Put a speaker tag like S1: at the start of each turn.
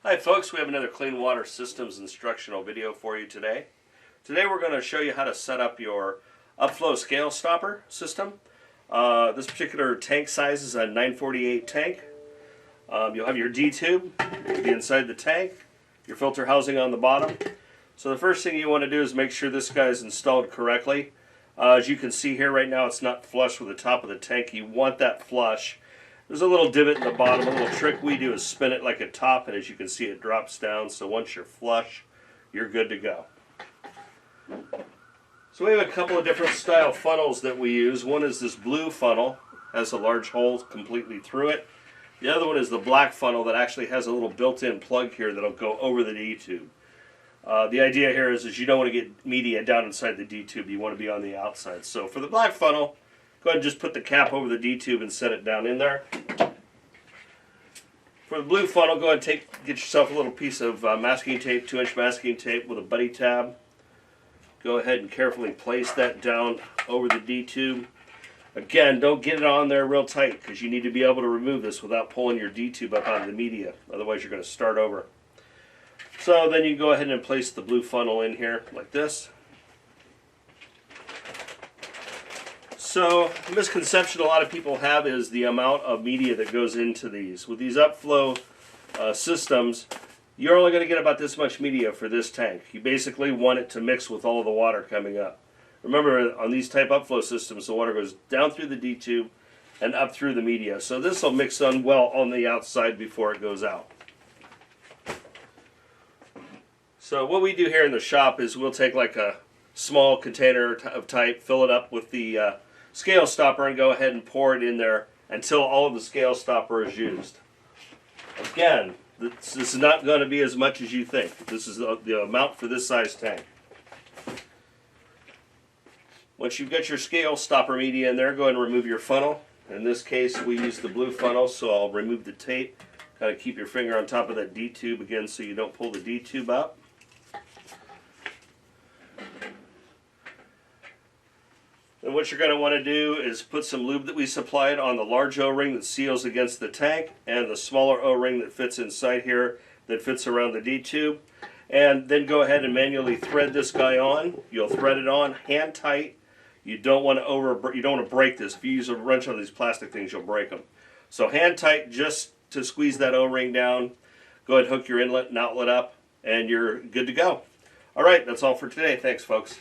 S1: Hi folks, we have another clean water systems instructional video for you today. Today we're going to show you how to set up your upflow scale stopper system. This particular tank size is a 948 tank. You'll have your D-tube inside the tank, your filter housing on the bottom. So the first thing you want to do is make sure this guy is installed correctly. As you can see here right now, it's not flush with the top of the tank. You want that flush. There's a little divot in the bottom. A little trick we do is spin it like a top, and as you can see it drops down. So once you're flush, you're good to go. So we have a couple of different style funnels that we use. One is this blue funnel, has a large hole completely through it. The other one is the black funnel that actually has a little built-in plug here that'll go over the D-tube. The idea here is you don't want to get media down inside the D-tube. You want to be on the outside. So for the black funnel, go ahead and just put the cap over the D-tube and set it down in there. For the blue funnel, go ahead and get yourself a little piece of masking tape, 2-inch masking tape with a buddy tab. Go ahead and carefully place that down over the D-tube. Again, don't get it on there real tight because you need to be able to remove this without pulling your D-tube up out of the media. Otherwise, you're going to start over. So then you go ahead and place the blue funnel in here like this. So, the misconception a lot of people have is the amount of media that goes into these. With these upflow systems, you're only going to get about this much media for this tank. You basically want it to mix with all of the water coming up. Remember, on these type upflow systems, the water goes down through the D-tube and up through the media. So this will mix on well on the outside before it goes out. So what we do here in the shop is we'll take like a small container of type, fill it up with the scale stopper, and go ahead and pour it in there until all of the scale stopper is used. Again, this is not going to be as much as you think. This is the amount for this size tank. Once you've got your scale stopper media in there, go ahead and remove your funnel. In this case, we use the blue funnel, so I'll remove the tape. Kind of keep your finger on top of that D-tube again so you don't pull the D-tube out. And what you're going to want to do is put some lube that we supplied on the large O-ring that seals against the tank and the smaller O-ring that fits inside here that fits around the D-tube. And then go ahead and manually thread this guy on. You'll thread it on hand tight. You don't want to break this. If you use a wrench on these plastic things, you'll break them. So hand tight just to squeeze that O-ring down. Go ahead and hook your inlet and outlet up and you're good to go. All right, that's all for today. Thanks, folks.